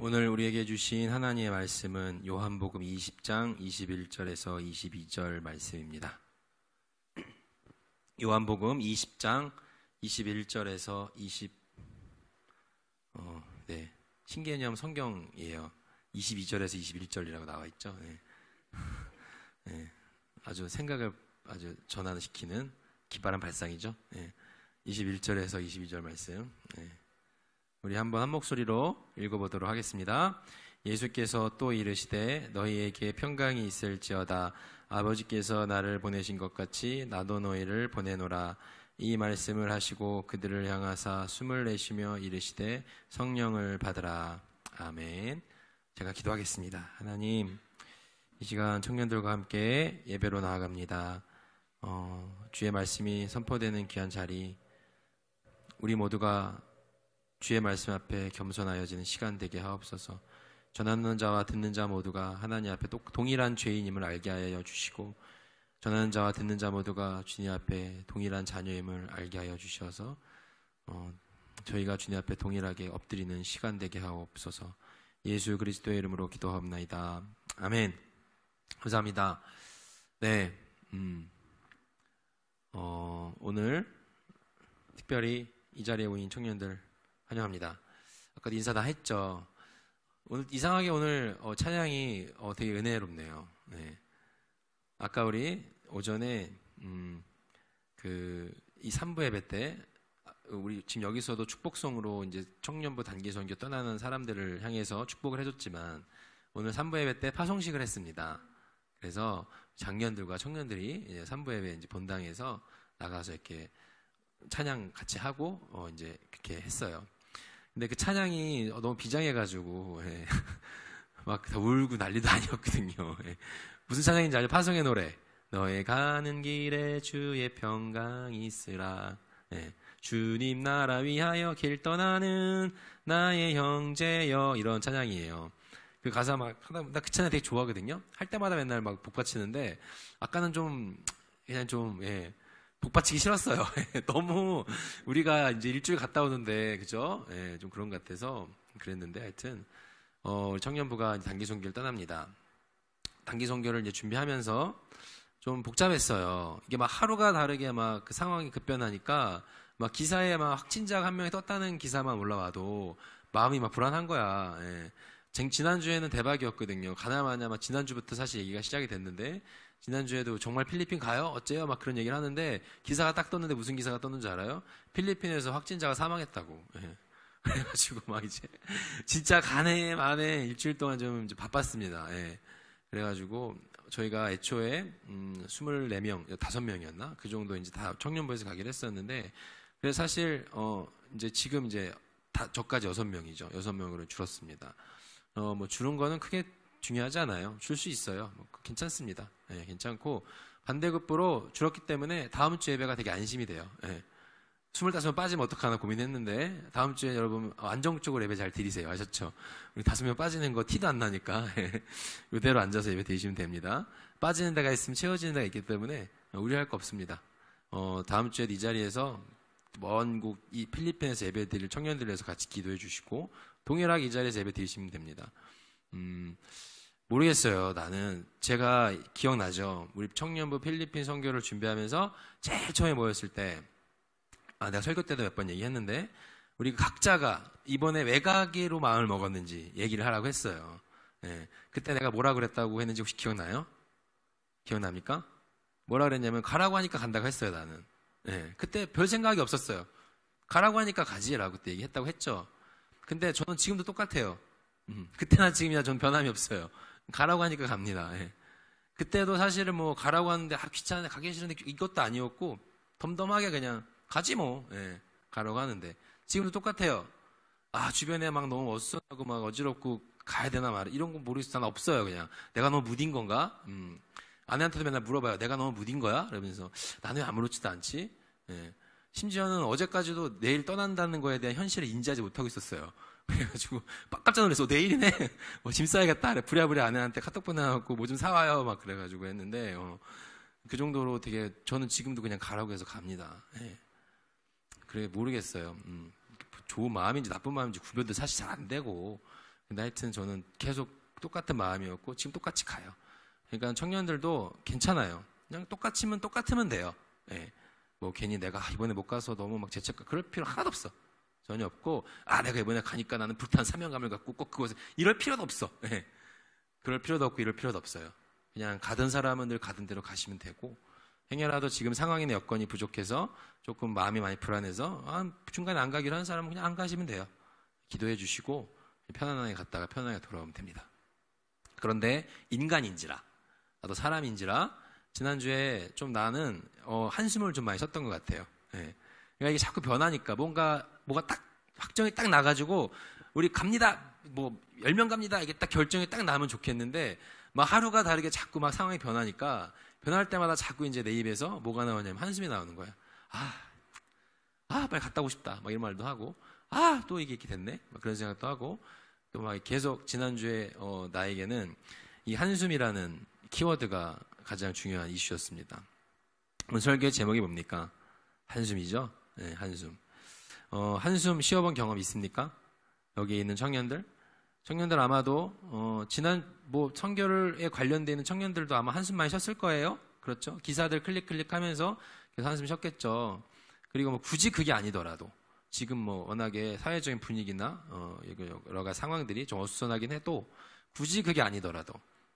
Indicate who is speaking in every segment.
Speaker 1: 오늘 우리에게 주신 하나님의 말씀은 요한복음 20장 21절에서 22절 말씀입니다. 요한복음 20장 21절에서 신개념 성경이에요. 22절에서 21절이라고 나와 있죠. 아주 생각을 아주 전환시키는 기발한 발상이죠. 21절에서 22절 말씀. 우리 한번 한 목소리로 읽어보도록 하겠습니다. 예수께서 또 이르시되 너희에게 평강이 있을지어다. 아버지께서 나를 보내신 것 같이 나도 너희를 보내노라. 이 말씀을 하시고 그들을 향하사 숨을 내쉬며 이르시되 성령을 받으라. 아멘. 제가 기도하겠습니다. 하나님, 이 시간 청년들과 함께 예배로 나아갑니다. 주의 말씀이 선포되는 귀한 자리, 우리 모두가 주의 말씀 앞에 겸손하여지는 시간 되게 하옵소서. 전하는 자와 듣는 자 모두가 하나님 앞에 동일한 죄인임을 알게 하여 주시고, 전하는 자와 듣는 자 모두가 주님 앞에 동일한 자녀임을 알게 하여 주셔서 저희가 주님 앞에 동일하게 엎드리는 시간 되게 하옵소서. 예수 그리스도의 이름으로 기도하옵나이다. 아멘. 감사합니다. 네, 오늘 특별히 이 자리에 오신 청년들 환영합니다. 아까도 인사 다 했죠. 오늘 이상하게 오늘 찬양이 되게 은혜롭네요. 네. 아까 우리 오전에 이 3부 예배 때 우리 지금 여기서도 축복성으로 이제 청년부 단기 선교 떠나는 사람들을 향해서 축복을 해줬지만, 오늘 3부 예배 때 파송식을 했습니다. 그래서 장년들과 청년들이 이제 3부 예배 이제 본당에서 나가서 이렇게 찬양 같이 하고 이제 그렇게 했어요. 근데 그 찬양이 너무 비장해가지고 막 다 울고 난리도 아니었거든요. 무슨 찬양인지 알죠? 파송의 노래. 너의 가는 길에 주의 평강이 있으라. 주님 나라 위하여 길 떠나는 나의 형제여. 이런 찬양이에요. 그 가사 나 그 찬양 되게 좋아하거든요. 할 때마다 맨날 막 복받치는데, 아까는 그냥 복받치기 싫었어요. 너무 우리가 이제 일주일 갔다 오는데, 그죠? 좀 그런 것 같아서 그랬는데, 하여튼 우리 청년부가 단기 선교를 떠납니다. 단기 선교를 이제 준비하면서 좀 복잡했어요. 이게 막 하루가 다르게 막 그 상황이 급변하니까 막 기사에 막 확진자가 한 명이 떴다는 기사만 올라와도 마음이 막 불안한 거야. 지난주에는 대박이었거든요. 가나마냐 막 지난주부터 사실 얘기가 시작이 됐는데, 지난주에도 정말 필리핀 가요? 어째요? 막 그런 얘기를 하는데, 기사가 딱 떴는데 무슨 기사가 떴는지 알아요? 필리핀에서 확진자가 사망했다고. 그래가지고 막 이제 진짜 가네 마네 일주일 동안 좀 이제 바빴습니다. 그래가지고 저희가 애초에 24명, 5명이었나? 그 정도 이제 다 청년부에서 가기로 했었는데, 그래서 사실 이제 지금 이제 저까지 6명이죠. 6명으로 줄었습니다. 뭐 줄은 거는 크게 중요하지 않아요. 줄 수 있어요. 괜찮습니다. 괜찮고, 반대급부로 줄었기 때문에 다음 주 예배가 되게 안심이 돼요. 25명 빠지면 어떡하나 고민했는데, 다음 주에 여러분 안정적으로 예배 잘 드리세요. 아셨죠? 우리 5명 빠지는 거 티도 안 나니까 이대로 앉아서 예배 드리시면 됩니다. 빠지는 데가 있으면 채워지는 데가 있기 때문에 우려할 거 없습니다. 다음 주에 이 자리에서 먼 곳 이 필리핀에서 예배 드릴 청년들을 위해서 같이 기도해 주시고, 동일하게 이 자리에서 예배 드리시면 됩니다. 모르겠어요. 나는 제가 기억나죠. 우리 청년부 필리핀 선교를 준비하면서 제일 처음에 모였을 때, 내가 설교 때도 몇 번 얘기했는데, 우리 각자가 이번에 왜 가기로 마음을 먹었는지 얘기를 하라고 했어요. 그때 내가 뭐라 그랬다고 했는지 혹시 기억나요? 기억납니까? 뭐라 그랬냐면, 가라고 하니까 간다고 했어요, 나는. 그때 별 생각이 없었어요. 가라고 하니까 가지라고 그때 얘기했다고 했죠. 근데 저는 지금도 똑같아요. 그때나 지금이나 저는 변함이 없어요. 가라고 하니까 갑니다. 그때도 사실은 뭐 가라고 하는데 귀찮은데 가기 싫은데 이것도 아니었고, 덤덤하게 그냥 가지 뭐. 가라고 하는데 지금도 똑같아요. 주변에 막 너무 어수선하고 막 어지럽고 가야 되나 말이야, 이런 거 모르겠어. 난 없어요. 그냥 내가 너무 무딘 건가? 아내한테도 맨날 물어봐요. 내가 너무 무딘 거야? 그러면서 나는 왜 아무렇지도 않지? 심지어는 어제까지도 내일 떠난다는 거에 대한 현실을 인지하지 못하고 있었어요. 그래가지고 깜짝 놀랐어. 내일이네. 짐 싸야겠다. 그래, 부랴부랴 아내한테 카톡 보내갖고 뭐 좀 사와요. 막 그래가지고 했는데, 그 정도로 되게 저는 지금도 그냥 가라고 해서 갑니다. 그래, 모르겠어요. 좋은 마음인지 나쁜 마음인지 구별도 사실 잘 안 되고, 근데 하여튼 저는 계속 똑같은 마음이었고 지금 똑같이 가요. 그러니까 청년들도 괜찮아요. 그냥 똑같으면 돼요. 예. 뭐 괜히 내가 이번에 못 가서 너무 막 죄책감 그럴 필요 하나도 없어. 전혀 없고 내가 이번에 가니까 나는 불타는 사명감을 갖고 꼭 그곳에 이럴 필요도 없어. 예. 그럴 필요도 없고 이럴 필요도 없어요. 그냥 가던 사람은 늘 가던 대로 가시면 되고 행여라도 지금 상황이나 여건이 부족해서 조금 마음이 많이 불안해서 중간에 안 가기로 하는 사람은 그냥 안 가시면 돼요. 기도해 주시고 편안하게 갔다가 편안하게 돌아오면 됩니다. 그런데 인간인지라 나도 사람인지라 지난주에 좀 나는 한숨을 좀 많이 쉬었던 것 같아요. 예. 그러니까 이게 자꾸 변하니까 뭐가 딱 확정이 딱 나가지고 우리 갑니다. 뭐 10명 갑니다. 이게 딱 결정이 딱 나면 좋겠는데 막 하루가 다르게 자꾸 막 상황이 변하니까 변할 때마다 자꾸 이제 내 입에서 뭐가 나오냐면 한숨이 나오는 거야. 빨리 갔다 오고 싶다. 막 이런 말도 하고 또 이게 이렇게 됐네. 막 그런 생각도 하고 또 막 계속 지난주에 나에게는 이 한숨이라는 키워드가 가장 중요한 이슈였습니다. 오늘 설교의 제목이 뭡니까? 한숨이죠. 네, 한숨. 한숨 쉬어본 경험 있습니까? 여기 있는 청년들 아마도 지난 선교에 관련되어 있는 청년들도 아마 한숨 많이 쉬었을 거예요. 그렇죠? 기사들 클릭하면서 계속 한숨 쉬었겠죠. 그리고 굳이 그게 아니더라도 지금 워낙에 사회적인 분위기나 여러 가지 상황들이 좀 어수선하긴 해도 굳이 그게 아니더라도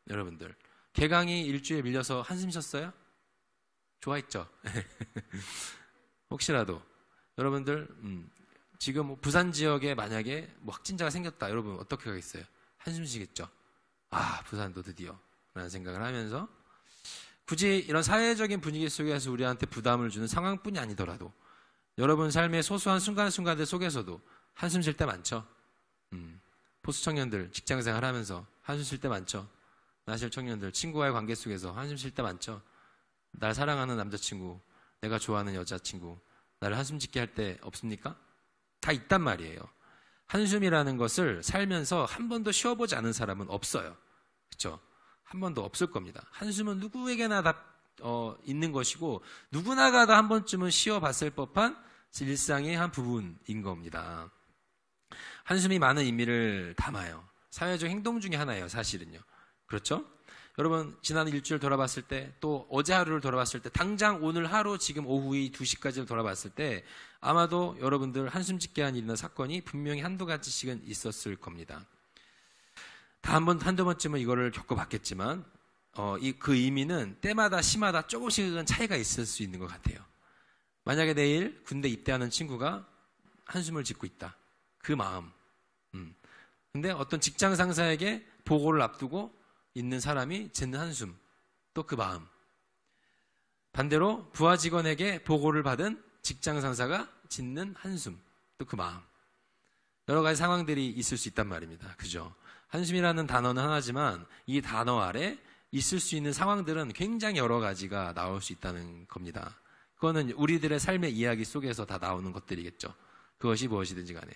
Speaker 1: 여러분들 개강이 일주일 밀려서 한숨 쉬었어요? 좋아했죠? 혹시라도 여러분들 지금 부산 지역에 만약에 확진자가 생겼다. 여러분 어떻게 하겠어요? 한숨 쉬겠죠? 부산도 드디어 라는 생각을 하면서 굳이 이런 사회적인 분위기 속에서 우리한테 부담을 주는 상황뿐이 아니더라도 여러분 삶의 소소한 순간순간들 속에서도 한숨 쉴 때 많죠? 포수 청년들 직장생활 하면서 한숨 쉴 때 많죠? 나실 청년들 친구와의 관계 속에서 한숨 쉴 때 많죠? 날 사랑하는 남자친구, 내가 좋아하는 여자친구 나를 한숨 짓게 할 때 없습니까? 다 있단 말이에요. 한숨이라는 것을 살면서 한 번도 쉬어보지 않은 사람은 없어요. 그렇죠? 한 번도 없을 겁니다. 한숨은 누구에게나 다 있는 것이고 누구나가 다 한 번쯤은 쉬어봤을 법한 일상의 한 부분인 겁니다. 한숨이 많은 의미를 담아요. 사회적 행동 중에 하나예요. 사실은요. 그렇죠? 여러분 지난 일주일 돌아봤을 때 또 어제 하루를 돌아봤을 때 당장 오늘 하루 지금 오후 2시까지를 돌아봤을 때 아마도 여러분들 한숨 짓게 한 일이나 사건이 분명히 한두 가지씩은 있었을 겁니다. 다 한두 번쯤은 이거를 겪어봤겠지만 그 의미는 때마다 시마다 조금씩은 차이가 있을 수 있는 것 같아요. 만약에 내일 군대 입대하는 친구가 한숨을 짓고 있다. 그 마음. 근데 어떤 직장 상사에게 보고를 앞두고 있는 사람이 짓는 한숨. 또 그 마음. 반대로 부하 직원에게 보고를 받은 직장 상사가 짓는 한숨. 또 그 마음. 여러 가지 상황들이 있을 수 있단 말입니다. 그죠? 한숨이라는 단어는 하나지만 이 단어 아래 있을 수 있는 상황들은 굉장히 여러 가지가 나올 수 있다는 겁니다. 그거는 우리들의 삶의 이야기 속에서 다 나오는 것들이겠죠. 그것이 무엇이든지 간에.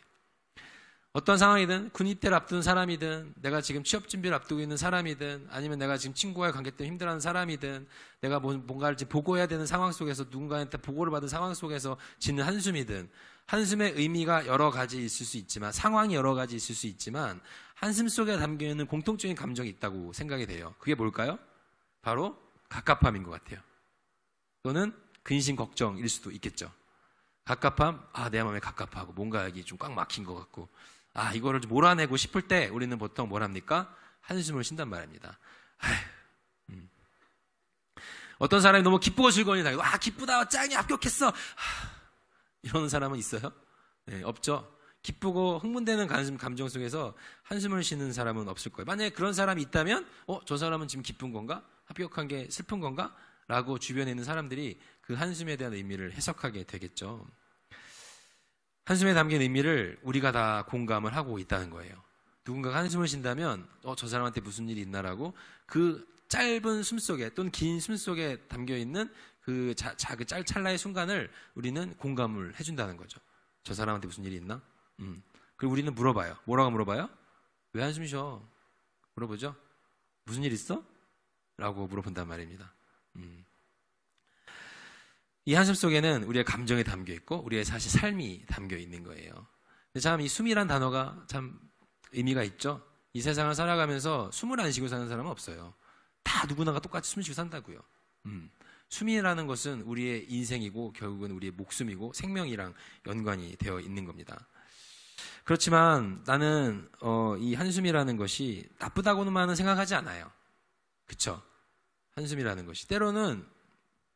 Speaker 1: 어떤 상황이든 군 입대를 앞두는 사람이든 내가 지금 취업 준비를 앞두고 있는 사람이든 아니면 내가 지금 친구와의 관계 때문에 힘들어하는 사람이든 내가 뭔가를 보고해야 되는 상황 속에서 누군가한테 보고를 받은 상황 속에서 짓는 한숨이든 한숨의 의미가 여러 가지 있을 수 있지만 상황이 여러 가지 있을 수 있지만 한숨 속에 담겨있는 공통적인 감정이 있다고 생각이 돼요. 그게 뭘까요? 바로 갑갑함인 것 같아요. 또는 근심 걱정일 수도 있겠죠. 갑갑함, 내 마음에 갑갑하고 뭔가 여기 좀 꽉 막힌 것 같고 이거를 좀 몰아내고 싶을 때 우리는 보통 뭘 합니까? 한숨을 쉰단 말입니다. 어떤 사람이 너무 기쁘고 즐거운 일 당해도 기쁘다 짱이 합격했어 이러는 사람은 있어요? 네, 없죠. 기쁘고 흥분되는 감정 속에서 한숨을 쉬는 사람은 없을 거예요. 만약에 그런 사람이 있다면 저 사람은 지금 기쁜 건가? 합격한 게 슬픈 건가? 라고 주변에 있는 사람들이 그 한숨에 대한 의미를 해석하게 되겠죠. 한숨에 담긴 의미를 우리가 다 공감을 하고 있다는 거예요. 누군가가 한숨을 쉰다면 저 사람한테 무슨 일이 있나라고 그 짧은 숨 속에 또는 긴 숨 속에 담겨있는 그 찰나의 순간을 우리는 공감을 해준다는 거죠. 저 사람한테 무슨 일이 있나? 그리고 우리는 물어봐요. 뭐라고 물어봐요? 왜 한숨 쉬어? 물어보죠. 무슨 일 있어? 라고 물어본단 말입니다. 이 한숨 속에는 우리의 감정이 담겨 있고 우리의 사실 삶이 담겨 있는 거예요. 근데 참 이 숨이란 단어가 참 의미가 있죠. 이 세상을 살아가면서 숨을 안 쉬고 사는 사람은 없어요. 다 누구나가 똑같이 숨 쉬고 산다고요. 숨이라는 것은 우리의 인생이고 결국은 우리의 목숨이고 생명이랑 연관이 되어 있는 겁니다. 그렇지만 나는 이 한숨이라는 것이 나쁘다고는 생각하지 않아요. 그쵸? 한숨이라는 것이 때로는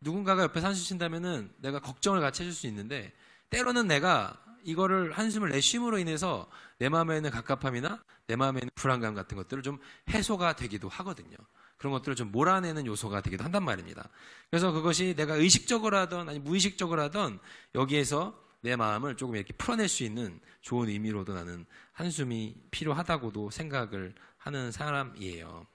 Speaker 1: 누군가가 옆에서 한숨 쉰다면은 내가 걱정을 같이 해줄 수 있는데, 때로는 내가 이거를 한숨을 내쉼으로 인해서 내 마음에 있는 갑갑함이나 내 마음에 있는 불안감 같은 것들을 좀 해소가 되기도 하거든요. 그런 것들을 좀 몰아내는 요소가 되기도 한단 말입니다. 그래서 그것이 내가 의식적으로 하든 아니 무의식적으로 하든 여기에서 내 마음을 조금 이렇게 풀어낼 수 있는 좋은 의미로도 나는 한숨이 필요하다고도 생각을 하는 사람이에요.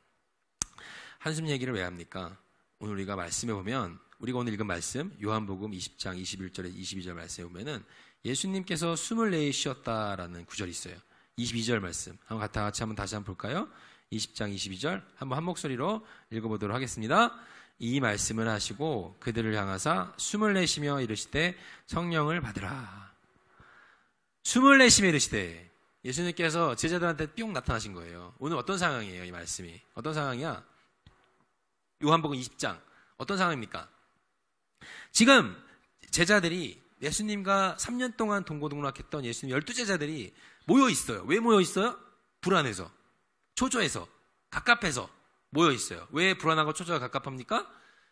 Speaker 1: 한숨 얘기를 왜 합니까? 오늘 우리가 말씀해 보면, 우리가 오늘 읽은 말씀 요한복음 20장 21절에 22절 말씀에 보면은 예수님께서 숨을 내쉬었다라는 구절이 있어요. 22절 말씀 한번 같이 다시 한번 볼까요? 20장 22절 한번 한 목소리로 읽어보도록 하겠습니다. 이 말씀을 하시고 그들을 향하사 숨을 내쉬며 이르시되 성령을 받으라. 숨을 내쉬며 이르시되, 예수님께서 제자들한테 뿅 나타나신 거예요. 오늘 어떤 상황이에요? 이 말씀이 어떤 상황이야? 요한복음 20장 어떤 상황입니까? 지금 제자들이 예수님과 3년 동안 동고동락했던 예수님 12제자들이 모여 있어요. 왜 모여 있어요? 불안해서, 초조해서, 갑갑해서 모여 있어요. 왜 불안하고 초조하고 갑갑합니까?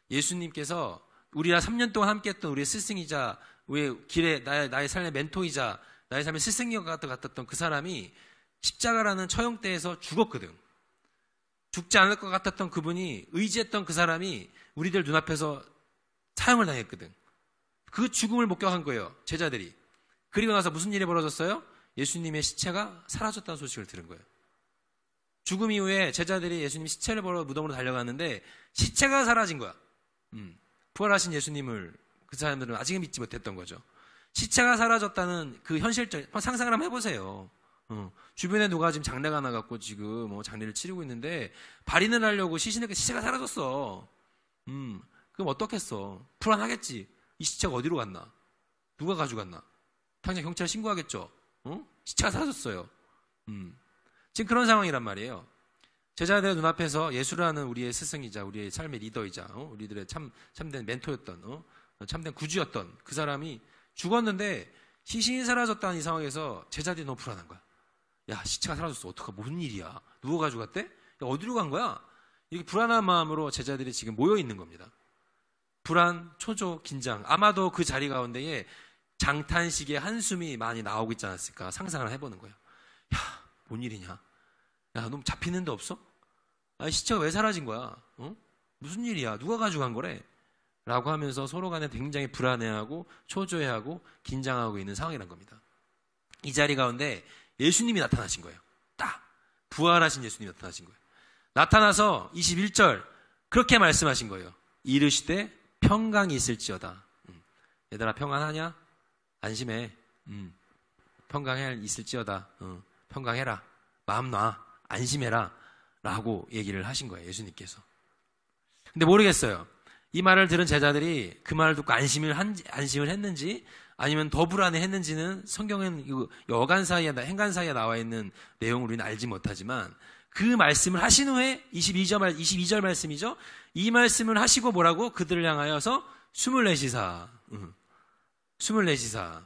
Speaker 1: 예수님께서 우리와 3년 동안 함께했던 우리의 스승이자, 왜 길에 나의 삶의 멘토이자 나의 삶의 스승과 같았던 그 사람이 십자가라는 처형대에서 죽었거든. 죽지 않을 것 같았던 그분이, 의지했던 그 사람이 우리들 눈앞에서 사형을 당했거든. 그 죽음을 목격한 거예요, 제자들이. 그리고 나서 무슨 일이 벌어졌어요? 예수님의 시체가 사라졌다는 소식을 들은 거예요. 죽음 이후에 제자들이 예수님 시체를 보러 무덤으로 달려갔는데 시체가 사라진 거야. 부활하신 예수님을 그 사람들은 아직은 믿지 못했던 거죠. 시체가 사라졌다는 그 현실적, 상상을 한번 해보세요. 주변에 누가 지금 장례가 나갔고 지금 장례를 치르고 있는데 발인을 하려고 시체가 사라졌어. 그럼 어떻겠어? 불안하겠지. 이 시체가 어디로 갔나? 누가 가져갔나? 당장 경찰에 신고하겠죠. 시체가 사라졌어요. 지금 그런 상황이란 말이에요. 제자들의 눈앞에서 예수라는 우리의 스승이자 우리의 삶의 리더이자 우리들의 참된 멘토였던 참된 구주였던 그 사람이 죽었는데 시신이 사라졌다는 이 상황에서 제자들이 너무 불안한 거야. 야, 시체가 사라졌어. 어떡하, 무슨 일이야? 누가 가져갔대? 야, 어디로 간 거야? 이렇게 불안한 마음으로 제자들이 지금 모여 있는 겁니다. 불안, 초조, 긴장. 아마도 그 자리 가운데에 장탄식의 한숨이 많이 나오고 있지 않았을까 상상을 해보는 거예요. 야, 뭔 일이냐? 야, 너 잡히는 데 없어? 아, 시체가 왜 사라진 거야? 무슨 일이야? 누가 가져간 거래? 라고 하면서 서로 간에 굉장히 불안해하고 초조해하고 긴장하고 있는 상황이란 겁니다. 이 자리 가운데 예수님이 나타나신 거예요. 딱 부활하신 예수님이 나타나신 거예요. 나타나서 21절 그렇게 말씀하신 거예요. 이르시되 평강이 있을지어다. 얘들아, 평안하냐? 안심해. 평강해 있을지어다. 평강해라. 마음 놔. 안심해라. 라고 얘기를 하신 거예요, 예수님께서. 근데 모르겠어요. 이 말을 들은 제자들이 그 말을 듣고 안심을 했는지 아니면 더 불안해했는지는 성경은 여간 사이에, 행간 사이에 나와 있는 내용을 우리는 알지 못하지만 그 말씀을 하신 후에 22절 말씀이죠. 이 말씀을 하시고 뭐라고? 그들을 향하여서 숨을 내쉬사. 숨을 내쉬사.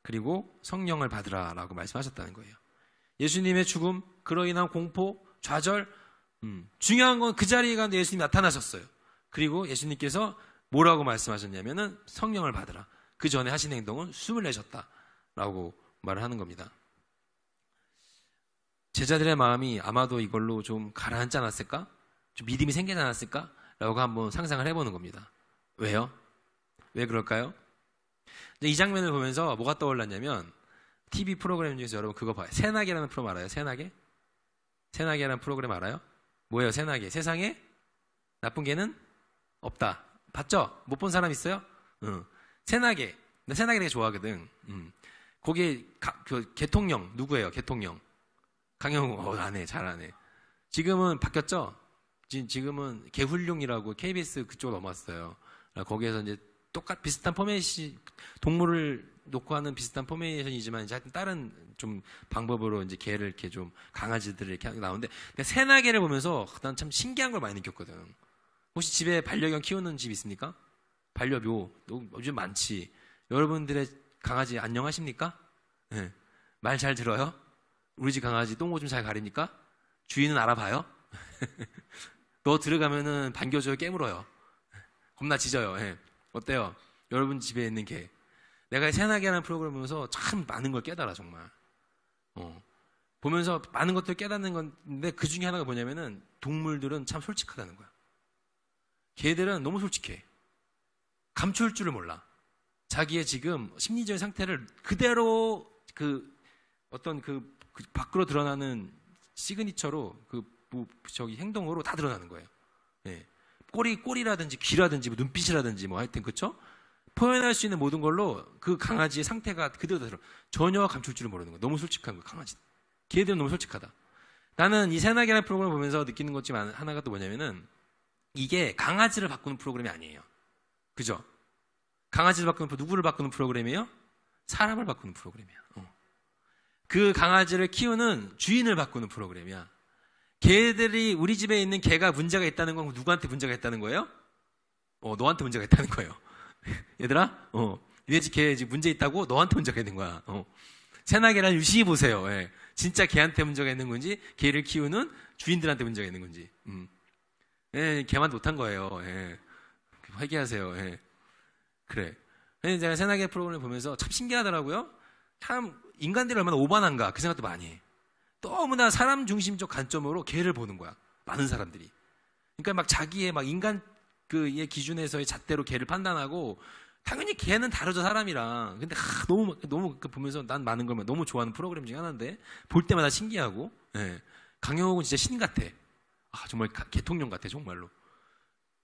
Speaker 1: 그리고 성령을 받으라 라고 말씀하셨다는 거예요. 예수님의 죽음, 그로 인한 공포, 좌절, 중요한 건 그 자리에 가는데 예수님이 나타나셨어요. 그리고 예수님께서 뭐라고 말씀하셨냐면은 성령을 받으라. 그 전에 하신 행동은 숨을 내셨다라고 말을 하는 겁니다. 제자들의 마음이 아마도 이걸로 좀 가라앉지 않았을까? 좀 믿음이 생기지 않았을까? 라고 한번 상상을 해보는 겁니다. 왜요? 왜 그럴까요? 이 장면을 보면서 뭐가 떠올랐냐면 TV 프로그램 중에서 여러분 그거 봐요. 새나개라는 프로그램 알아요? 새나개? 새나개라는 프로그램 알아요? 뭐예요? 새나개. 세상에 나쁜 개는 없다. 봤죠? 못 본 사람 있어요? 새나개. 나 새나개 되게 좋아하거든. 거기에 그 개통령 누구예요? 개통령. 강영우. 안 해. 잘 안 해. 지금은 바뀌었죠? 지금은 개훌륭이라고 KBS 그쪽으로 넘어왔어요. 거기에서 이제 비슷한 포맷이 동물을 놓고 하는 비슷한 포메이션이지만 이제 하여튼 다른 좀 방법으로 이제 개를 이렇게 좀 강아지들을 이렇게 나오는데 새나개를 보면서 난 참 신기한 걸 많이 느꼈거든. 혹시 집에 반려견 키우는 집 있습니까? 반려묘 요즘 많지. 여러분들의 강아지 안녕하십니까? 네. 말 잘 들어요? 우리 집 강아지 똥오줌 잘 가립니까? 주인은 알아봐요? 너 들어가면은 반겨줘요, 깨물어요. 겁나 짖어요. 네. 어때요? 여러분 집에 있는 개. 내가 새나개라는 프로그램을 보면서 참 많은 걸 깨달아, 정말. 보면서 많은 것들을 깨닫는 건데 그 중에 하나가 뭐냐면은 동물들은 참 솔직하다는 거야. 개들은 너무 솔직해. 감출 줄을 몰라. 자기의 지금 심리적인 상태를 그대로 어떤 밖으로 드러나는 시그니처로 행동으로 다 드러나는 거예요. 네. 꼬리라든지 귀라든지 눈빛이라든지 하여튼 그쵸? 표현할 수 있는 모든 걸로 그 강아지의 상태가 그대로 들어. 전혀 감출 줄을 모르는 거야. 너무 솔직한 거야, 강아지. 걔들은 너무 솔직하다. 나는 이 새나개라는 프로그램을 보면서 느끼는 것 중에 하나가 또 뭐냐면은 이게 강아지를 바꾸는 프로그램이 아니에요. 그죠? 강아지를 바꾸는 누구를 바꾸는 프로그램이에요? 사람을 바꾸는 프로그램이야. 그 강아지를 키우는 주인을 바꾸는 프로그램이야. 걔들이 우리 집에 있는 개가 문제가 있다는 건 누구한테 문제가 있다는 거예요? 너한테 문제가 있다는 거예요. 얘들아, 니네 집 개 문제 있다고 너한테 문제가 있는 거야. 새나개를 유심히 보세요. 예. 진짜 개한테 문제가 있는 건지, 개를 키우는 주인들한테 문제가 있는 건지. 예, 개만 못한 거예요. 예. 회개하세요. 예. 그래. 제가 새나개 프로그램을 보면서 참 신기하더라고요. 참 인간들이 얼마나 오만한가 그 생각도 많이 해. 너무나 사람 중심적 관점으로 개를 보는 거야. 많은 사람들이. 그러니까 막 자기의 막 인간 그의 기준에서의 잣대로 개를 판단하고 당연히 개는 다르죠 사람이랑. 근데 너무 보면서 난 많은 걸 너무 좋아하는 프로그램 중에 하나인데 볼 때마다 신기하고. 예. 강영욱은 진짜 신 같아. 정말 개통령 같아 정말로.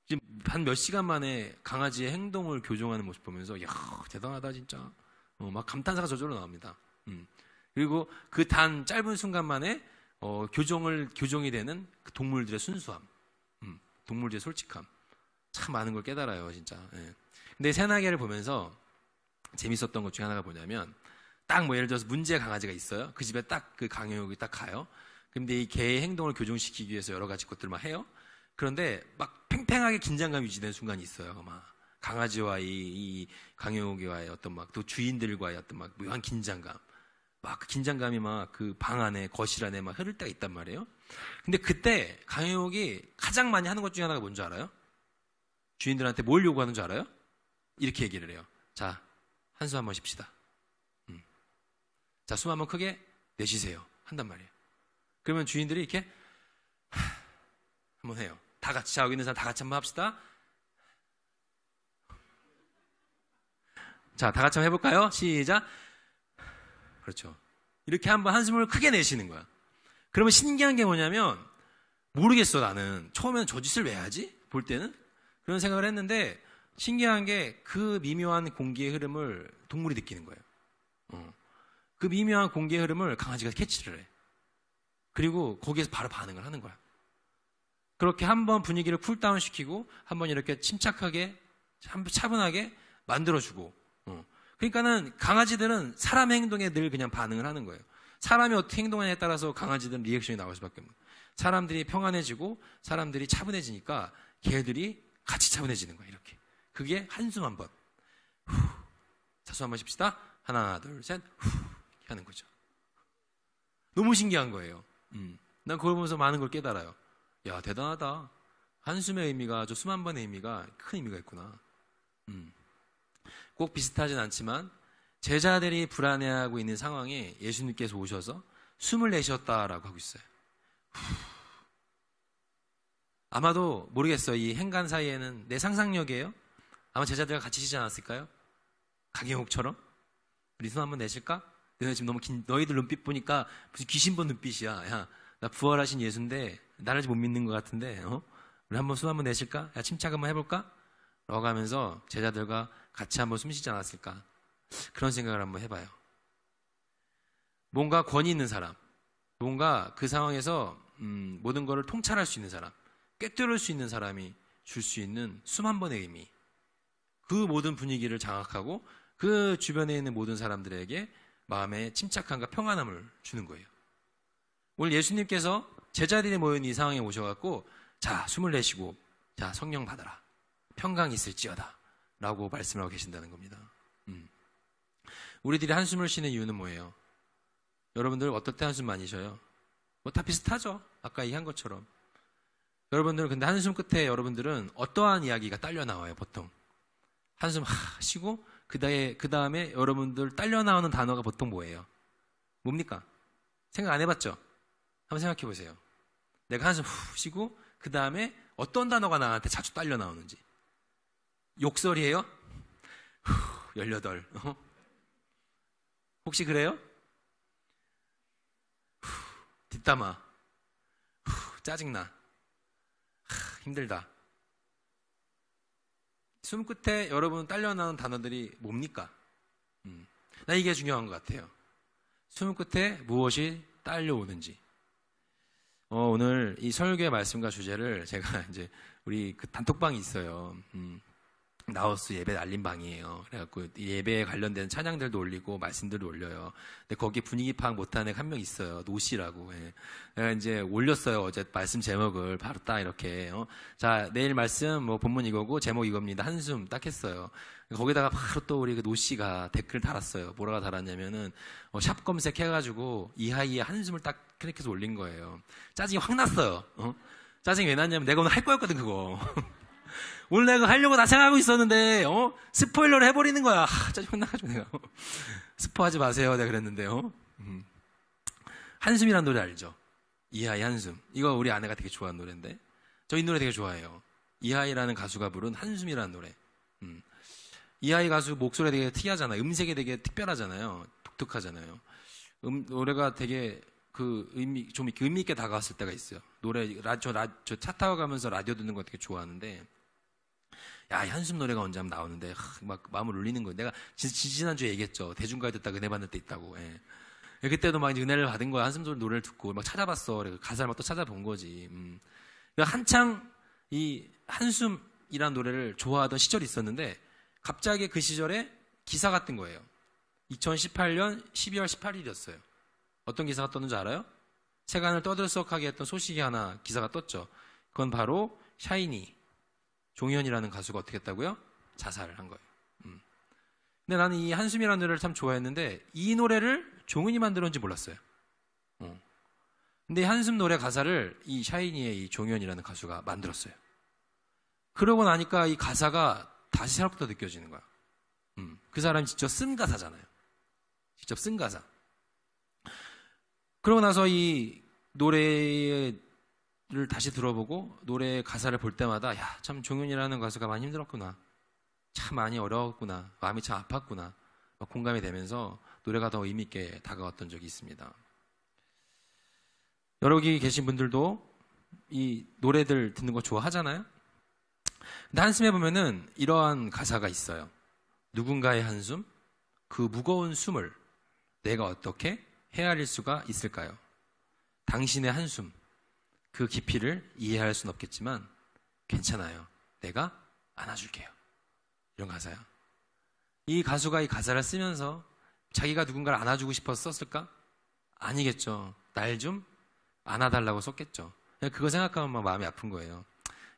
Speaker 1: 지금 한 몇 시간 만에 강아지의 행동을 교정하는 모습 보면서 야 대단하다 진짜. 막 감탄사가 저절로 나옵니다. 그리고 그 단 짧은 순간 만에 교정이 되는 그 동물들의 순수함, 동물들의 솔직함, 참 많은 걸 깨달아요 진짜. 예. 근데 새나개를 보면서 재밌었던 것 중에 하나가 뭐냐면 딱 예를 들어서 문제 강아지가 있어요. 그 집에 딱 그 강영욱이 딱 가요. 근데 이 개의 행동을 교정시키기 위해서 여러 가지 것들을 막 해요. 그런데 막 팽팽하게 긴장감이 유지되는 순간이 있어요. 막 강아지와 이 강영욱이와의 어떤 막 또 주인들과의 어떤 막 묘한 긴장감. 막 그 긴장감이 막 그 방 안에, 거실 안에 막 흐를 때가 있단 말이에요. 근데 그때 강영욱이 가장 많이 하는 것 중에 하나가 뭔지 알아요? 주인들한테 뭘 요구하는 줄 알아요? 이렇게 얘기를 해요. 자, 한숨 한번 쉽시다. 자, 숨 한번 크게 내쉬세요. 한단 말이에요. 그러면 주인들이 이렇게 한번 해요. 다 같이, 자, 여기 있는 사람 다 같이 한번 합시다. 자, 다 같이 한번 해볼까요? 시작. 그렇죠. 이렇게 한번 한숨을 크게 내쉬는 거야. 그러면 신기한 게 뭐냐면, 모르겠어, 나는. 처음에는 저 짓을 왜 하지? 볼 때는? 그런 생각을 했는데, 신기한 게 그 미묘한 공기의 흐름을 동물이 느끼는 거예요. 그 미묘한 공기의 흐름을 강아지가 캐치를 해. 그리고 거기에서 바로 반응을 하는 거야. 그렇게 한번 분위기를 쿨다운 시키고, 한번 이렇게 침착하게, 차분하게 만들어주고, 그러니까는 강아지들은 사람의 행동에 늘 그냥 반응을 하는 거예요. 사람이 어떻게 행동하냐에 따라서 강아지들은 리액션이 나올 수밖에 없는 거예요. 사람들이 평안해지고 사람들이 차분해지니까 개들이 같이 차분해지는 거예요. 이렇게. 그게 한숨 한 번. 후. 자, 숨 한번 쉽시다. 하나, 둘, 셋. 후. 이렇게 하는 거죠. 너무 신기한 거예요. 난 그걸 보면서 많은 걸 깨달아요. 야, 대단하다. 한숨의 의미가, 저 숨 한 번의 의미가 큰 의미가 있구나. 꼭 비슷하진 않지만 제자들이 불안해하고 있는 상황에 예수님께서 오셔서 숨을 내쉬었다라고 하고 있어요. 아마도 모르겠어요. 이 행간 사이에는 내 상상력이에요. 아마 제자들과 같이 쉬지 않았을까요? 강영욱처럼 우리 숨 한번 내쉴까? 너희 지금 너희들 눈빛 보니까 무슨 귀신 본 눈빛이야. 야, 나 부활하신 예수인데 나를 못 믿는 것 같은데 우리 한번 숨 한번 내쉴까? 야, 침착 한번 해볼까? 라고 하면서 제자들과 같이 한번 숨쉬지 않았을까? 그런 생각을 한번 해봐요. 뭔가 권위 있는 사람, 뭔가 그 상황에서 모든 것을 통찰할 수 있는 사람, 꿰뚫을 수 있는 사람이 줄 수 있는 숨 한 번의 의미, 그 모든 분위기를 장악하고 그 주변에 있는 모든 사람들에게 마음의 침착함과 평안함을 주는 거예요. 오늘 예수님께서 제자들이 모인 이 상황에 오셔갖고 자, 숨을 내쉬고 자, 성령 받아라. 평강이 있을지어다. 라고 말씀하고 계신다는 겁니다. 우리들이 한숨을 쉬는 이유는 뭐예요? 여러분들 어떨 때 한숨 많이 쉬어요? 뭐 다 비슷하죠. 아까 얘기한 것처럼. 여러분들은 근데 한숨 끝에 여러분들은 어떠한 이야기가 딸려 나와요, 보통? 한숨 쉬고 그 다음에 여러분들 딸려 나오는 단어가 보통 뭐예요? 뭡니까? 생각 안 해봤죠? 한번 생각해 보세요. 내가 한숨 후 쉬고 그 다음에 어떤 단어가 나한테 자주 딸려 나오는지. 욕설이에요? 18. 혹시 그래요? 뒷담화. 짜증나. 힘들다. 숨 끝에 여러분 딸려 나오는 단어들이 뭡니까? 나 이게 중요한 것 같아요. 숨 끝에 무엇이 딸려오는지. 오늘 이 설교의 말씀과 주제를 제가 이제 우리 그 단톡방이 있어요. 나우스 예배 알림방이에요. 그래갖고 예배에 관련된 찬양들도 올리고 말씀들도 올려요. 근데 거기 분위기 파악 못한 애가 한 명 있어요. 노씨라고. 예. 내가 이제 올렸어요. 어제 말씀 제목을 바로 딱 이렇게. 자, 내일 말씀 뭐 본문 이거고 제목 이겁니다. 한숨 딱 했어요. 거기다가 바로 또 우리 그 노씨가 댓글 달았어요. 뭐라고 달았냐면은 샵 검색해가지고 이하이의 한숨을 딱 클릭해서 올린 거예요. 짜증이 확 났어요. 짜증이 왜 났냐면 내가 오늘 할 거였거든 그거. 오늘 내가 하려고 다 생각하고 있었는데 스포일러를 해버리는 거야. 짜증 나가지고 내가 스포하지 마세요 내가 그랬는데요. 한숨이라는 노래 알죠? 이하이 한숨. 이거 우리 아내가 되게 좋아하는 노래인데 저 이 노래 되게 좋아해요. 이하이라는 가수가 부른 한숨이라는 노래. 이하이 가수 목소리 되게 특이하잖아요. 음색이 되게 특별하잖아요. 독특하잖아요. 노래가 되게 좀 이렇게 의미 있게 다가왔을 때가 있어요. 저 차 타고 가면서 라디오 듣는 거 되게 좋아하는데, 야, 이 한숨 노래가 언제 한번 나오는데, 막 마음을 울리는 거예요. 내가 지난주에 얘기했죠. 대중가요 듣다가 은혜 받는 때 있다고. 예. 그때도 막 은혜를 받은 거야. 한숨 노래를 듣고 막 찾아봤어. 가사를 막 또 찾아본 거지. 한창 이 한숨이란 노래를 좋아하던 시절이 있었는데, 갑자기 그 시절에 기사가 뜬 거예요. 2018년 12월 18일이었어요. 어떤 기사가 떴는지 알아요? 세간을 떠들썩하게 했던 소식이 하나 기사가 떴죠. 그건 바로 샤이니 종현이라는 가수가 어떻게 했다고요? 자살을 한 거예요. 근데 나는 이 한숨이라는 노래를 참 좋아했는데 이 노래를 종현이 만들었는지 몰랐어요. 근데 한숨 노래 가사를 이 샤이니의 이 종현이라는 가수가 만들었어요. 그러고 나니까 이 가사가 다시 새롭게 느껴지는 거야. 그 사람이 직접 쓴 가사잖아요. 직접 쓴 가사. 그러고 나서 이 노래를 다시 들어보고 노래 가사를 볼 때마다 야, 참 종윤이라는 가수가 많이 힘들었구나. 참 많이 어려웠구나. 마음이 참 아팠구나. 공감이 되면서 노래가 더 의미 있게 다가왔던 적이 있습니다. 여기 계신 분들도 이 노래들 듣는 거 좋아하잖아요? 근데 한숨에 보면은 이러한 가사가 있어요. 누군가의 한숨, 그 무거운 숨을 내가 어떻게 헤아릴 수가 있을까요? 당신의 한숨, 그 깊이를 이해할 수는 없겠지만 괜찮아요. 내가 안아줄게요. 이런 가사야. 이 가수가 이 가사를 쓰면서 자기가 누군가를 안아주고 싶어서 썼을까? 아니겠죠. 날 좀 안아달라고 썼겠죠. 그거 생각하면 막 마음이 아픈 거예요.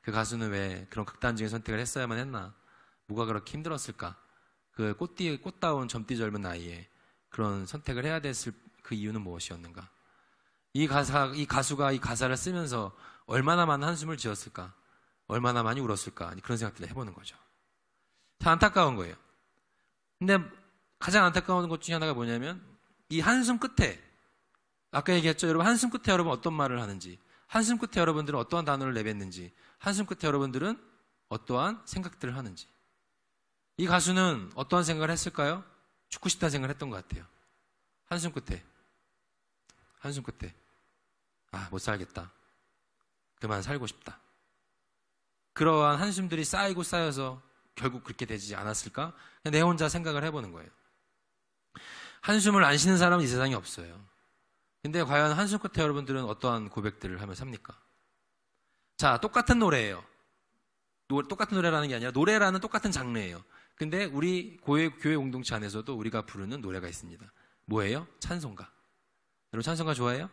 Speaker 1: 그 가수는 왜 그런 극단적인 선택을 했어야만 했나? 뭐가 그렇게 힘들었을까? 그 꽃다운 젊디 젊은 나이에 그런 선택을 해야 됐을 그 이유는 무엇이었는가? 이 가수가 이 가사를 쓰면서 얼마나 많은 한숨을 지었을까? 얼마나 많이 울었을까? 그런 생각들을 해보는 거죠. 참 안타까운 거예요. 근데 가장 안타까운 것 중에 하나가 뭐냐면 이 한숨 끝에 아까 얘기했죠. 여러분 한숨 끝에 여러분 어떤 말을 하는지, 한숨 끝에 여러분들은 어떠한 단어를 내뱉는지, 한숨 끝에 여러분들은 어떠한 생각들을 하는지. 이 가수는 어떠한 생각을 했을까요? 죽고 싶다는 생각을 했던 것 같아요. 한숨 끝에 못 살겠다. 그만 살고 싶다. 그러한 한숨들이 쌓이고 쌓여서 결국 그렇게 되지 않았을까? 그냥 내 혼자 생각을 해보는 거예요. 한숨을 안 쉬는 사람은 이 세상에 없어요. 근데 과연 한숨 끝에 여러분들은 어떠한 고백들을 하며 삽니까? 자, 똑같은 노래예요. 똑같은 노래라는 게 아니라 노래라는 똑같은 장르예요. 근데 우리 교회 공동체 안에서도 우리가 부르는 노래가 있습니다. 뭐예요? 찬송가. 여러분 찬송가 좋아해요?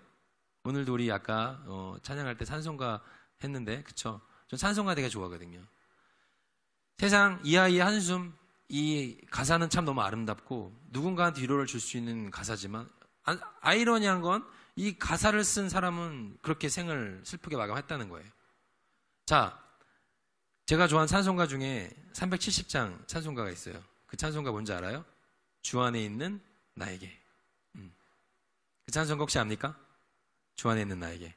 Speaker 1: 오늘도 우리 아까 찬양할 때 찬송가 했는데, 그쵸? 전 찬송가 되게 좋아하거든요. 세상 이 아이의 한숨, 이 가사는 참 너무 아름답고 누군가한테 위로를 줄 수 있는 가사지만, 아이러니한 건 이 가사를 쓴 사람은 그렇게 생을 슬프게 마감했다는 거예요. 자, 제가 좋아하는 찬송가 중에 370장 찬송가가 있어요. 그 찬송가 뭔지 알아요? 주 안에 있는 나에게. 그 찬송가 혹시 압니까? 주 안에 있는 나에게.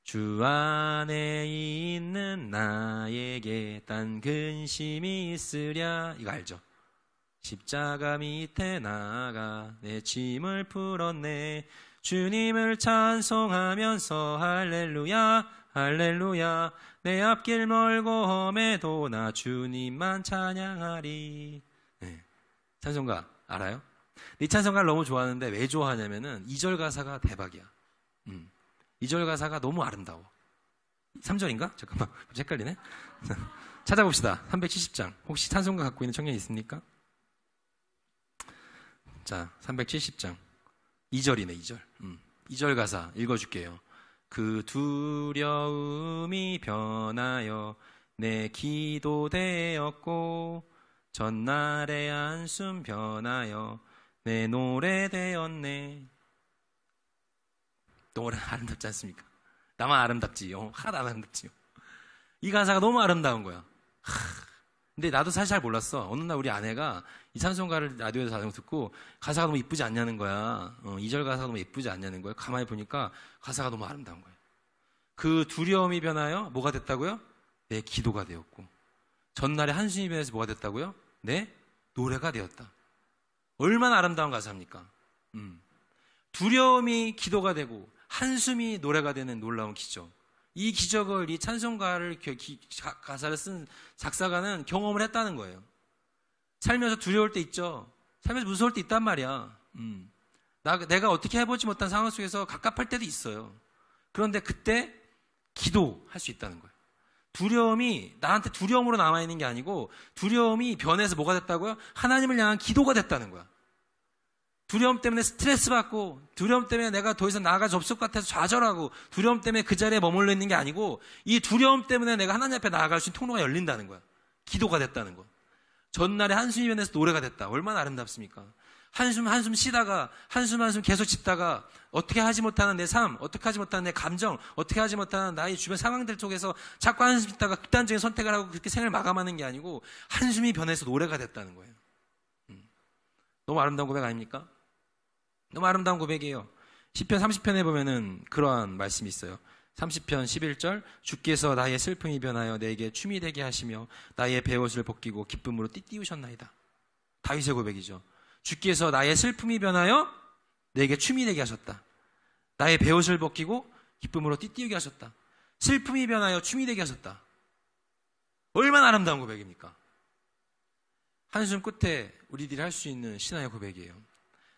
Speaker 1: 주 안에 있는 나에게 딴 근심이 있으랴. 이거 알죠? 십자가 밑에 나가 내 짐을 풀었네. 주님을 찬송하면서 할렐루야 할렐루야. 내 앞길 멀고 험해도 나 주님만 찬양하리. 네. 찬송가 알아요? 이 찬송가를 너무 좋아하는데 왜 좋아하냐면은 2절 가사가 대박이야. 2절 가사가 너무 아름다워. 3절인가? 잠깐만, 헷갈리네. 찾아봅시다. 370장. 혹시 찬송가 갖고 있는 청년 있습니까? 자, 370장. 2절이네, 2절. 2절 가사 읽어줄게요. 그 두려움이 변하여 내 기도 되었고 전날의 한숨 변하여 내 노래 되었네. 노래 아름답지 않습니까? 나만 아름답지. 하나도 안 아름답지요. 이 가사가 너무 아름다운 거야. 근데 나도 사실 잘 몰랐어. 어느 날 우리 아내가 이 찬송가를 라디오에서 자동 듣고 가사가 너무 이쁘지 않냐는 거야. 2절 가사가 너무 이쁘지 않냐는 거야. 가만히 보니까 가사가 너무 아름다운 거야. 그 두려움이 변하여 뭐가 됐다고요? 내 기도가 되었고 전날의 한숨이 변해서 뭐가 됐다고요? 내 노래가 되었다. 얼마나 아름다운 가사입니까? 두려움이 기도가 되고 한숨이 노래가 되는 놀라운 기적. 이 기적을, 이 찬송가를 가사를 쓴 작사가는 경험을 했다는 거예요. 살면서 두려울 때 있죠. 살면서 무서울 때 있단 말이야. 내가 어떻게 해보지 못한 상황 속에서 갑갑할 때도 있어요. 그런데 그때 기도할 수 있다는 거예요. 두려움이 나한테 두려움으로 남아있는 게 아니고 두려움이 변해서 뭐가 됐다고요? 하나님을 향한 기도가 됐다는 거야. 두려움 때문에 스트레스 받고 두려움 때문에 내가 더 이상 나아갈 수 없을 것 같아서 좌절하고 두려움 때문에 그 자리에 머물러 있는 게 아니고 이 두려움 때문에 내가 하나님 앞에 나아갈 수 있는 통로가 열린다는 거야. 기도가 됐다는 거야. 전날에 한숨이 변해서 노래가 됐다. 얼마나 아름답습니까? 한숨 쉬다가 한숨 계속 짓다가 어떻게 하지 못하는 내 삶, 어떻게 하지 못하는 내 감정, 어떻게 하지 못하는 나의 주변 상황들 속에서 자꾸 한숨 짓다가 극단적인 선택을 하고 그렇게 생을 마감하는 게 아니고 한숨이 변해서 노래가 됐다는 거예요. 너무 아름다운 고백 아닙니까? 너무 아름다운 고백이에요. 시편 30편에 보면은 그러한 말씀이 있어요. 30편 11절 주께서 나의 슬픔이 변하여 내게 춤이 되게 하시며 나의 베옷을 벗기고 기쁨으로 띠띠우셨나이다. 다윗의 고백이죠. 주께서 나의 슬픔이 변하여 내게 춤이 되게 하셨다. 나의 베옷을 벗기고 기쁨으로 띠띠우게 하셨다. 슬픔이 변하여 춤이 되게 하셨다. 얼마나 아름다운 고백입니까? 한숨 끝에 우리들이 할 수 있는 신앙의 고백이에요.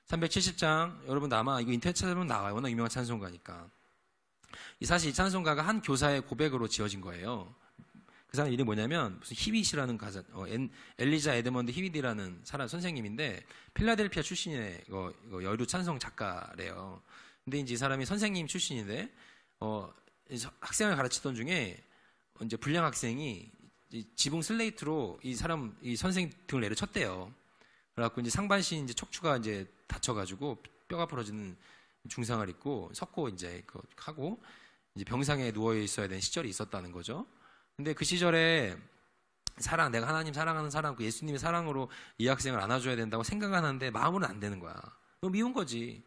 Speaker 1: 370장 여러분 아마 이거 인터넷 찾아보면 나와요. 워낙 유명한 찬송가니까. 사실 이 찬송가가 한 교사의 고백으로 지어진 거예요. 그 사람 이름이 뭐냐면 무슨 히빗이라는 가사, 엘리자 에드먼드 히빗이라는 사람 선생님인데 필라델피아 출신의 이거 여류 찬송 작가래요. 근데 이제 이 사람이 선생님 출신인데 학생을 가르치던 중에 이제 불량 학생이 지붕 슬레이트로 이 선생 등을 내려쳤대요. 그래갖고 이제 상반신 이제 척추가 이제 다쳐가지고 뼈가 부러지는 중상을 입고 섰고 이제 하고 이제 병상에 누워 있어야 되는 시절이 있었다는 거죠. 근데 그 시절에 내가 하나님 사랑하는 사람, 그 예수님의 사랑으로 이 학생을 안아줘야 된다고 생각을 하는데 마음으로는 안 되는 거야. 너무 미운 거지.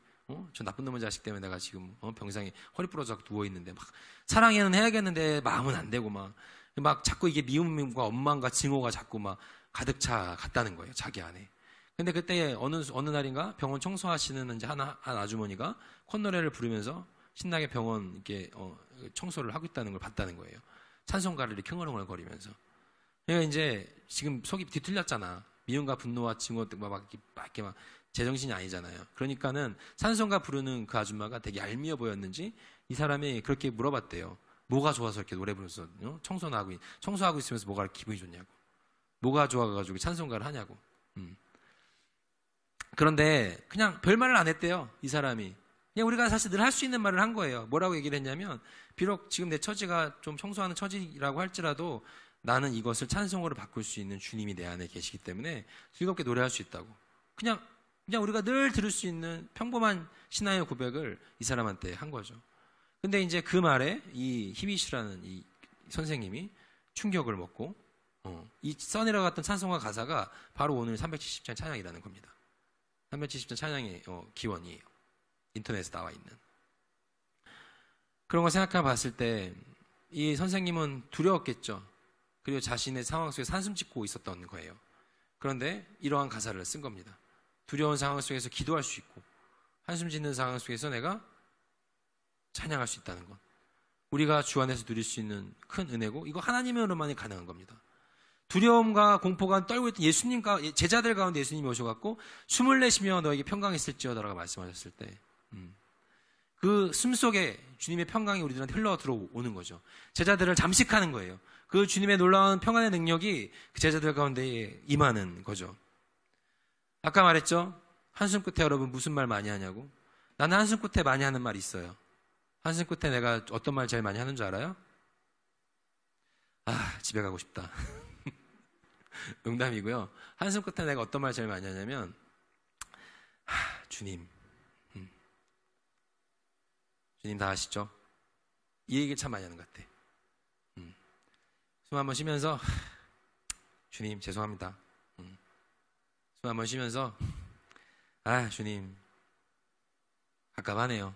Speaker 1: 저 나쁜 놈의 자식 때문에 내가 지금 병상에 허리 부러져 누워 있는데 막 사랑해는 해야겠는데 마음은 안 되고 막 자꾸 이게 미움과 원망과 증오가 자꾸 막 가득 차 갔다는 거예요, 자기 안에. 근데 그때 어느 날인가 병원 청소하시는 이제 한 아주머니가 콧노래를 부르면서 신나게 병원 이렇게 청소를 하고 있다는 걸 봤다는 거예요. 찬송가를 이렇게 흥얼흥얼거리면서. 그러니까 이제 지금 속이 뒤틀렸잖아. 미움과 분노와 증오 이렇게 제정신이 아니잖아요. 그러니까는 찬송가 부르는 그 아줌마가 되게 얄미워 보였는지 이 사람이 그렇게 물어봤대요. 뭐가 좋아서 이렇게 노래 부르면서 청소하고 있으면서 뭐가 기분이 좋냐고. 뭐가 좋아가지고 찬송가를 하냐고. 그런데 그냥 별말을 안 했대요, 이 사람이. 그냥 우리가 사실 늘 할 수 있는 말을 한 거예요. 뭐라고 얘기를 했냐면, 비록 지금 내 처지가 좀 청소하는 처지라고 할지라도 나는 이것을 찬송으로 바꿀 수 있는 주님이 내 안에 계시기 때문에 즐겁게 노래할 수 있다고. 그냥 우리가 늘 들을 수 있는 평범한 신앙의 고백을 이 사람한테 한 거죠. 근데 이제 그 말에 이 히빗이라는 이 선생님이 충격을 먹고, 이 써내려갔던 찬송가 가사가 바로 오늘 370장 찬양이라는 겁니다. 370장 찬양의 기원이에요. 인터넷에 나와 있는. 그런 걸 생각해 봤을 때 이 선생님은 두려웠겠죠. 그리고 자신의 상황 속에 한숨 짓고 있었던 거예요. 그런데 이러한 가사를 쓴 겁니다. 두려운 상황 속에서 기도할 수 있고 한숨 짓는 상황 속에서 내가 찬양할 수 있다는 것. 우리가 주 안에서 누릴 수 있는 큰 은혜고 이거 하나님으로만이 가능한 겁니다. 두려움과 공포가 떨고 있던 예수님과 제자들 가운데 예수님이 오셔갖고 숨을 내쉬며 너에게 평강이 있을지어다라고 말씀하셨을 때 그 숨 속에 주님의 평강이 우리들한테 흘러 들어오는 거죠. 제자들을 잠식하는 거예요. 그 주님의 놀라운 평안의 능력이 그 제자들 가운데 임하는 거죠. 아까 말했죠? 한숨 끝에 여러분 무슨 말 많이 하냐고? 나는 한숨 끝에 많이 하는 말이 있어요. 한숨 끝에 내가 어떤 말 제일 많이 하는 줄 알아요? 집에 가고 싶다. 농담이고요. 한숨 끝에 내가 어떤 말 제일 많이 하냐면 주님 주님 다 아시죠? 이 얘기를 참 많이 하는 것 같아. 숨 한번 쉬면서 주님 죄송합니다. 숨 한번 쉬면서 주님 갑갑하네요.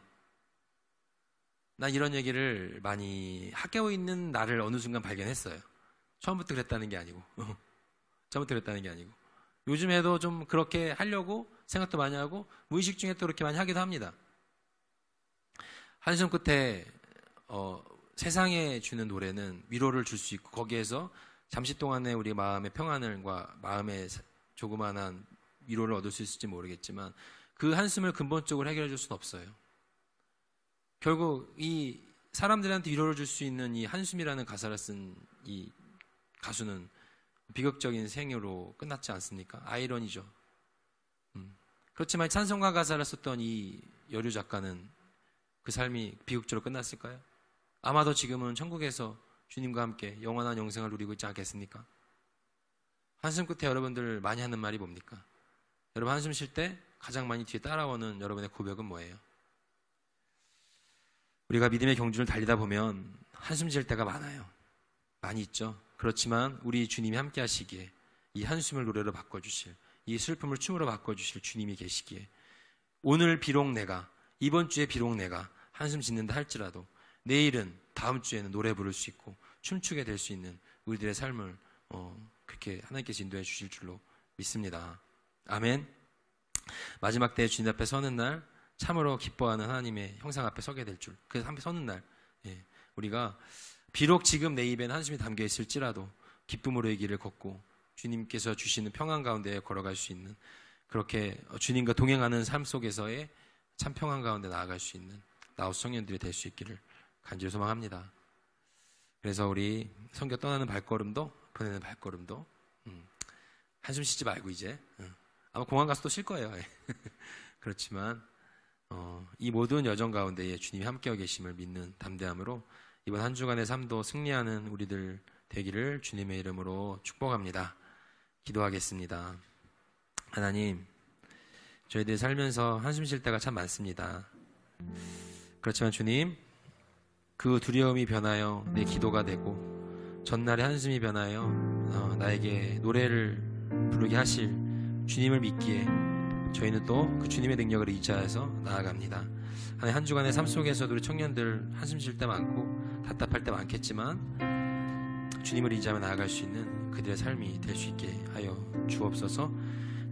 Speaker 1: 난 이런 얘기를 많이 하고 있는 나를 어느 순간 발견했어요. 처음부터 그랬다는 게 아니고 요즘에도 좀 그렇게 하려고 생각도 많이 하고 무의식 중에 또 그렇게 많이 하기도 합니다. 한숨 끝에 세상에 주는 노래는 위로를 줄 수 있고 거기에서 잠시 동안의 우리 마음의 평안과 마음의 조그만한 위로를 얻을 수 있을지 모르겠지만 그 한숨을 근본적으로 해결해 줄 수는 없어요. 결국 이 사람들한테 위로를 줄 수 있는 이 한숨이라는 가사를 쓴 이 가수는 비극적인 생애로 끝났지 않습니까? 아이러니죠. 그렇지만 찬송가 가사를 썼던 이 여류 작가는 그 삶이 비극적으로 끝났을까요? 아마도 지금은 천국에서 주님과 함께 영원한 영생을 누리고 있지 않겠습니까? 한숨 끝에 여러분들 많이 하는 말이 뭡니까? 여러분 한숨 쉴 때 가장 많이 뒤에 따라오는 여러분의 고백은 뭐예요? 우리가 믿음의 경주를 달리다 보면 한숨 질 때가 많이 있죠. 그렇지만 우리 주님이 함께 하시기에 이 한숨을 노래로 바꿔주실, 이 슬픔을 춤으로 바꿔주실 주님이 계시기에 오늘 비록 내가, 이번 주에 비록 내가 한숨 짓는다 할지라도 내일은, 다음 주에는 노래 부를 수 있고 춤추게 될 수 있는 우리들의 삶을 그렇게 하나님께서 인도해 주실 줄로 믿습니다. 아멘. 마지막 때에 주님 앞에 서는 날 참으로 기뻐하는 하나님의 형상 앞에 서게 될 줄, 그 앞에 서는 날 우리가 비록 지금 내 입에는 한숨이 담겨 있을지라도 기쁨으로의 길을 걷고 주님께서 주시는 평안 가운데 걸어갈 수 있는, 그렇게 주님과 동행하는 삶 속에서의 참 평안 가운데 나아갈 수 있는 나우스 청년들이 될 수 있기를 간절히 소망합니다. 그래서 우리 선교 떠나는 발걸음도, 보내는 발걸음도 한숨 쉬지 말고 이제 아마 공항 가서 또 쉴 거예요. 그렇지만 이 모든 여정 가운데에 주님이 함께하고 계심을 믿는 담대함으로 이번 한 주간의 삶도 승리하는 우리들 되기를 주님의 이름으로 축복합니다. 기도하겠습니다. 하나님, 저희들이 살면서 한숨 쉴 때가 참 많습니다. 그렇지만 주님, 그 두려움이 변하여 내 기도가 되고 전날의 한숨이 변하여 나에게 노래를 부르게 하실 주님을 믿기에 저희는 또 그 주님의 능력을 의지해서 나아갑니다. 한 주간의 삶 속에서도 우리 청년들 한숨 쉴 때 많고 답답할 때 많겠지만 주님을 의지하며 나아갈 수 있는 그들의 삶이 될 수 있게 하여 주옵소서.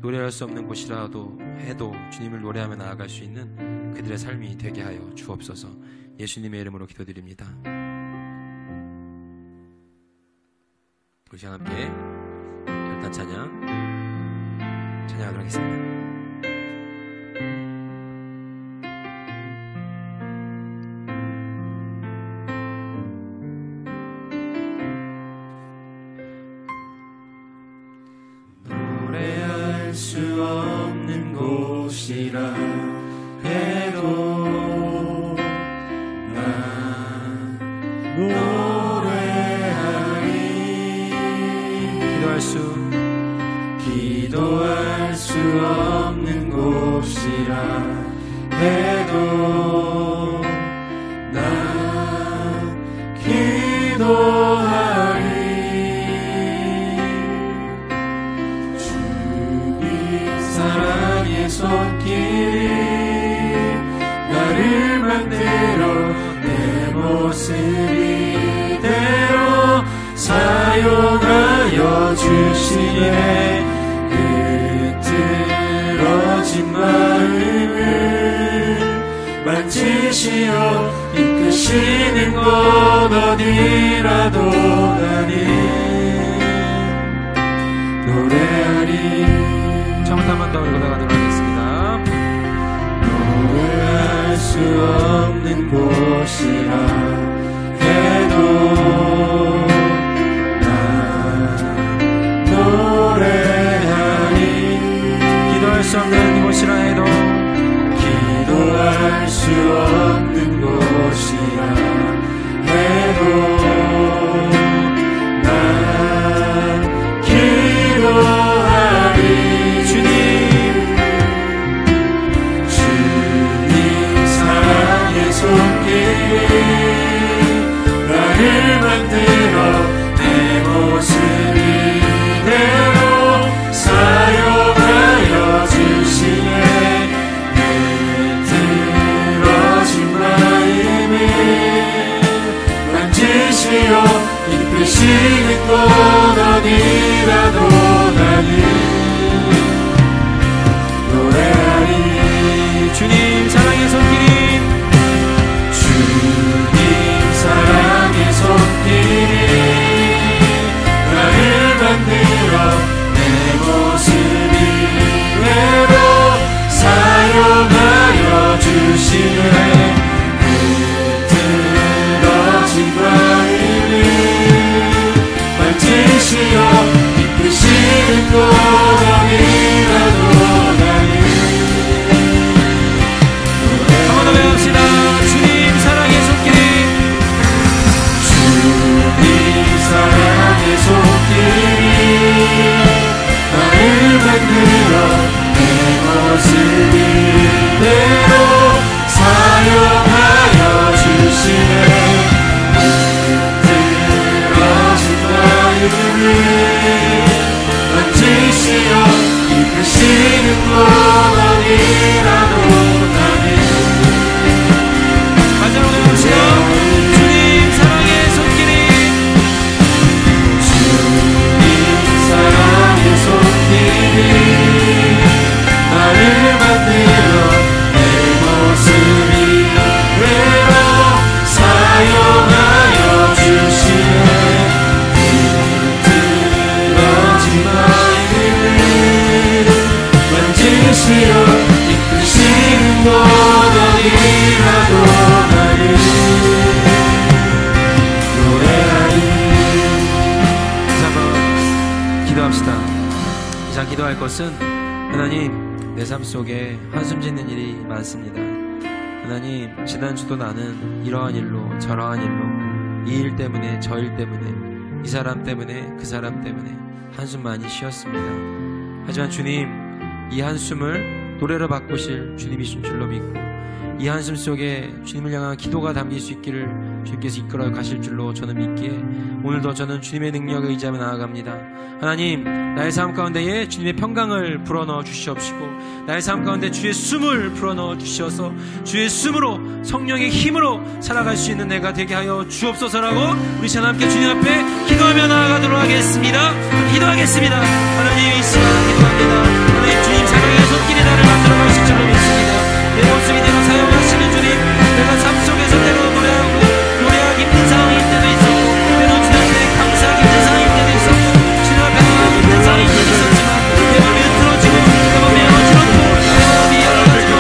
Speaker 1: 노래할 수 없는 곳이라도 해도 주님을 노래하며 나아갈 수 있는 그들의 삶이 되게 하여 주옵소서. 예수님의 이름으로 기도드립니다. 우리 시간 함께 결단 찬양하도록 하겠습니다.
Speaker 2: 노래하리. 기도할 수 없는 곳이라 해도 나 기도하리. 주님 사랑의 손길이 나를 만들어 내 모습 이대로 사용하여 주시네. 흐트러진 마음을 만지시어 이끄시는 곳 어디라도 나는 노래하리.
Speaker 1: 처음부터 한 번 더 읽어나가도록 하겠습니다.
Speaker 2: 노래할 수 없는 곳이라 해도 난 노래하리.
Speaker 1: 기도할 수 없는 곳이라 해도
Speaker 2: 기도할 수 없는 곳이라 해도 난 기도하리. 주님 사랑의 손길이 나를 만들어 내 모습 이대로 사용하여 주시네. 흐트러진 마음을 만지시어 이끄시는 곳 어디라도 나는 노래하리.
Speaker 1: 주님 사랑의 손길이
Speaker 2: 주님 사랑의 손길이 나를 만들어 내 모습 이대로 사용하여 주시네. 흐트러진 마음을 만지시어 이끄시는 곳 어디라도 나는
Speaker 1: 한번 더 배웁시다. 주님 사랑의 손길이
Speaker 2: 주님 사랑의 손길이 나를 만들어 내 모습 이대로 사용하여 주시네. 흐트러진 마음을 만지시어 이끄시는 곳 어디라도 나는
Speaker 1: 마지막으로 배웁시다. 주님 사랑의 손길이
Speaker 2: 주님 사랑의 손길이 나를 만들어 내 모습 이대로 사용하여 주시네. 흐트러진 마음을 만지시어 이끄시는 곳 어디라도 나를 노래하리.
Speaker 1: 다시 한번 기도합시다. 이상 기도할 것은 하나님 내 삶 속에 한숨 짓는 일이 많습니다. 하나님 지난주도 나는 이러한 일로 저러한 일로 이 일 때문에 저 일 때문에 이 사람 때문에 그 사람 때문에 한숨 많이 쉬었습니다. 하지만 주님 이 한숨을 노래로 바꾸실 주님이신 줄로 믿고 이 한숨 속에 주님을 향한 기도가 담길 수 있기를 주님께서 이끌어 가실 줄로 저는 믿기에 오늘도 저는 주님의 능력에 의지하며 나아갑니다. 하나님 나의 삶 가운데에 주님의 평강을 불어넣어 주시옵시고 나의 삶 가운데 주의 숨을 불어넣어 주시어서 주의 숨으로 성령의 힘으로 살아갈 수 있는 내가 되게 하여 주옵소서라고 우리 자 함께 주님 앞에 기도하며 나아가도록 하겠습니다. 기도하겠습니다. 하나님 이 시간 기도합니다. 하나님 주님 사랑의 손길이 나를 만들어 가실 줄로 믿습니다. 내 모습 이대로 사용하시는 주님, 내가 삶 속에서 때로 노래하기 힘든 상황일 때도 있었고 때로 주님 앞에 감사하기 힘든 상황일 때도 있었고 주님 앞에 나가기 힘든 상황일 때도 있었지만 내 몸이 흐트러지고 내 몸이 어지럽고 내 마음이 여러 가지로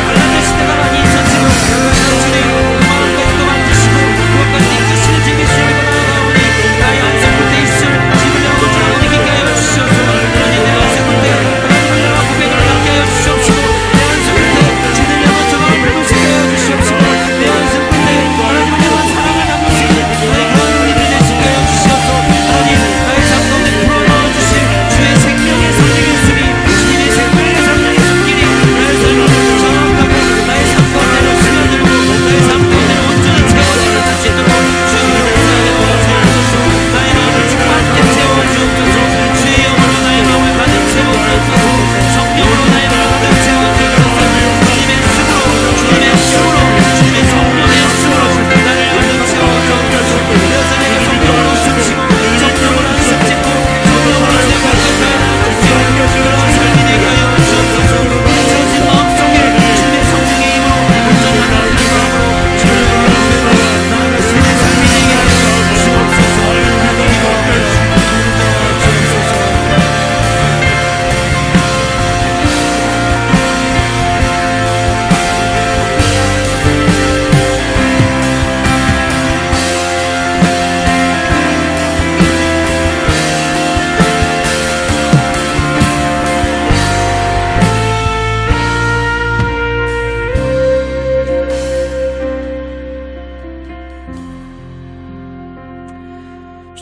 Speaker 1: 갈라졌을 때가 많이 있었지만 주님 그 마음까지도 만드시고 그것까지 잊으시는 주님의 시험에 나아가오니 나의 안성 끝에 있을 주님을 향하고 나오니 깊게 하여 주시옵소서. 하나님 내 안성 끝에 하나님을 향한 고백을 갖게 하여 주시옵소서. 내 안성 끝에 주님을 향한 저 마음을 무시게 하여 주시옵소서. 내 안성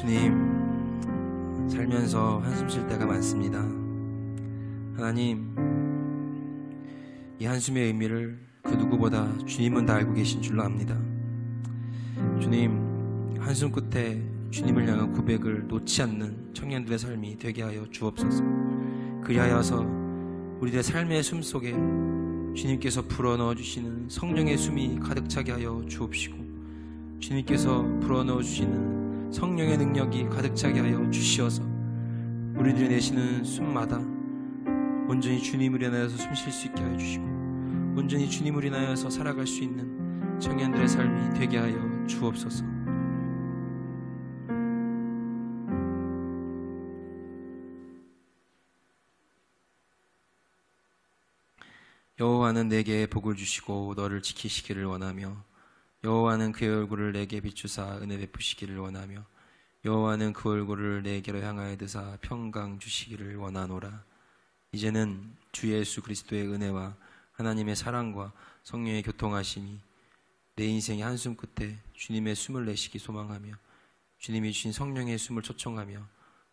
Speaker 1: 주님, 살면서 한숨 쉴 때가 많습니다. 하나님, 이 한숨의 의미를 그 누구보다 주님은 다 알고 계신 줄로 압니다. 주님, 한숨 끝에 주님을 향한 고백을 놓지 않는 청년들의 삶이 되게 하여 주옵소서. 그리하여서 우리들의 삶의 숨 속에 주님께서 불어넣어 주시는 성령의 숨이 가득 차게 하여 주옵시고, 주님께서 불어넣어 주시는 성령의 능력이 가득 차게 하여 주시어서 우리들이 내쉬는 숨마다 온전히 주님을 인하여서 숨 쉴 수 있게 하여 주시고, 온전히 주님을 인하여서 살아갈 수 있는 청년들의 삶이 되게 하여 주옵소서. 여호와는 내게 복을 주시고 너를 지키시기를 원하며, 여호와는 그의 얼굴을 내게 비추사 은혜 베푸시기를 원하며, 여호와는 그 얼굴을 내게로 향하여 드사 평강 주시기를 원하노라. 이제는 주 예수 그리스도의 은혜와 하나님의 사랑과 성령의 교통하심이 내 인생의 한숨 끝에 주님의 숨을 내쉬기 소망하며, 주님이 주신 성령의 숨을 초청하며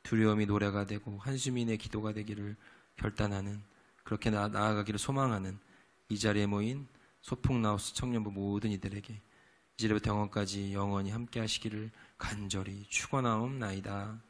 Speaker 1: 두려움이 노래가 되고 한숨이 내 기도가 되기를 결단하는, 그렇게 나아가기를 소망하는 이 자리에 모인 소풍나우스 청년부 모든 이들에게 이제부터 영원까지 영원히 함께 하시기를 간절히 축원하옵나이다.